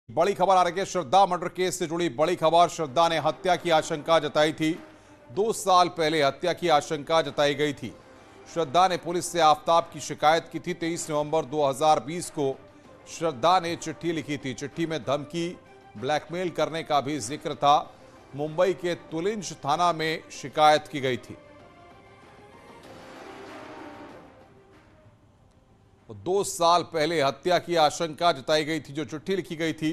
बड़ी खबर आ रही है श्रद्धा मर्डर केस से जुड़ी बड़ी खबर। श्रद्धा ने हत्या की आशंका जताई थी। 2 साल पहले हत्या की आशंका जताई गई थी। श्रद्धा ने पुलिस से आफताब की शिकायत की थी। 23 नवंबर 2020 को श्रद्धा ने चिट्ठी लिखी थी। चिट्ठी में धमकी, ब्लैकमेल करने का भी जिक्र था। मुंबई के तुलिंज थाना में शिकायत की गई थी। 2 साल पहले हत्या की आशंका जताई गई थी। जो चिट्ठी लिखी गई थी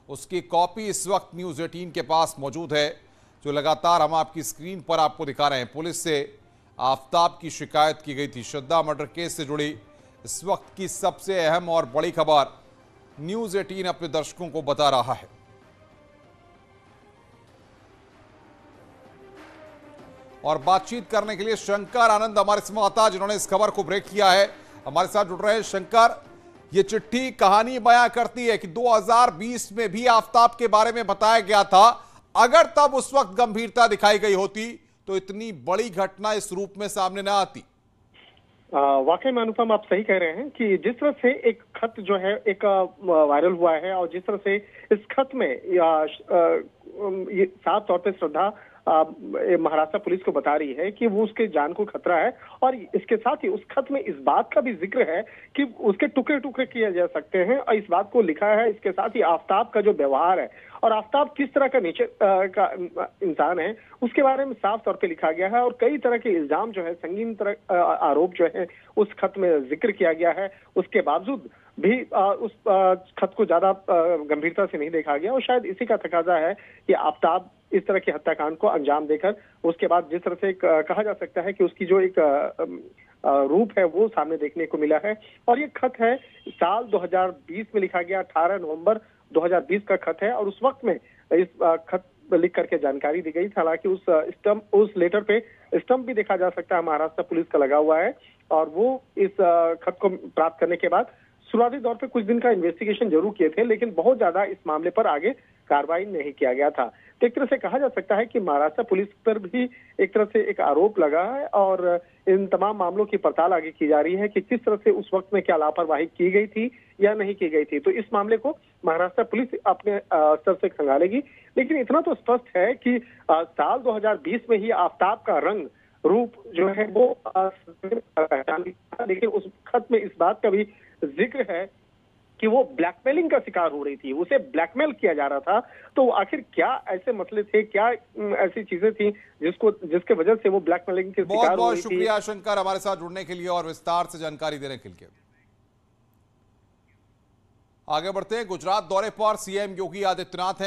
उसकी कॉपी इस वक्त न्यूज़ 18 के पास मौजूद है, जो लगातार हम आपकी स्क्रीन पर आपको दिखा रहे हैं। पुलिस से आफताब की शिकायत की गई थी। श्रद्धा मर्डर केस से जुड़ी इस वक्त की सबसे अहम और बड़ी खबर न्यूज़ 18 अपने दर्शकों को बता रहा है। और बातचीत करने के लिए शंकर आनंद हमारे संवाददाता, जिन्होंने इस खबर को ब्रेक किया है, हमारे साथ जुड़ रहे हैं। शंकर, ये चिट्ठी कहानी बयां करती है कि 2020 में भी आफताब के बारे में बताया गया था। अगर तब उस वक्त गंभीरता दिखाई गई होती तो इतनी बड़ी घटना इस रूप में सामने न आती। वाकई में अनुपम, आप सही कह रहे हैं कि जिस तरह से एक खत जो है एक वायरल हुआ है और जिस तरह से इस खत में ये साफ तौर पे श्रद्धा महाराष्ट्र पुलिस को बता रही है कि वो उसके जान को खतरा है, और इसके साथ ही उस खत में इस बात का भी जिक्र है कि उसके टुकड़े टुकड़े किए जा सकते हैं, और इस बात को लिखा है। इसके साथ ही आफताब का जो व्यवहार है और आफताब किस तरह का नीचे का इंसान है उसके बारे में साफ तौर पे लिखा गया है, और कई तरह के इल्जाम जो है, संगीन तरह आरोप जो है उस खत में जिक्र किया गया है। उसके बावजूद भी उस खत को ज्यादा गंभीरता से नहीं देखा गया, और शायद इसी का तकाजा है कि आफताब इस तरह के हत्याकांड को अंजाम देकर उसके बाद जिस तरह से कहा जा सकता है कि उसकी जो एक रूप है वो सामने देखने को मिला है। और ये खत है साल 2020 में लिखा गया, 18 नवंबर 2020 का खत है, और उस वक्त में इस खत लिख करके जानकारी दी गई। हालांकि उस लेटर पे स्टंप भी देखा जा सकता है, महाराष्ट्र पुलिस का लगा हुआ है, और वो इस खत को प्राप्त करने के बाद शुरुआती दौर पे कुछ दिन का इन्वेस्टिगेशन जरूर किए थे, लेकिन बहुत ज्यादा इस मामले पर आगे कार्रवाई नहीं किया गया था। तो एक तरह से कहा जा सकता है कि महाराष्ट्र पुलिस पर भी एक तरह से एक आरोप लगा है, और इन तमाम मामलों की पड़ताल आगे की जा रही है कि किस तरह से उस वक्त में क्या लापरवाही की गई थी या नहीं की गई थी। तो इस मामले को महाराष्ट्र पुलिस अपने स्तर से खंगालेगी, लेकिन इतना तो स्पष्ट है कि साल 2020 में ही आफताब का रंग रूप जो है वो पहचान लिया, लेकिन उस खत में इस बात का भी जिक्र है कि वो ब्लैकमेलिंग का शिकार हो रही थी, उसे ब्लैकमेल किया जा रहा था। तो आखिर क्या ऐसे मसले थे, क्या ऐसी चीजें थी जिसके वजह से वो ब्लैकमेलिंग के शिकार हो रही थी। बहुत बहुत शुक्रिया शंकर हमारे साथ जुड़ने के लिए और विस्तार से जानकारी देने के लिए। आगे बढ़ते हैं। गुजरात दौरे पर सीएम योगी आदित्यनाथ हैं।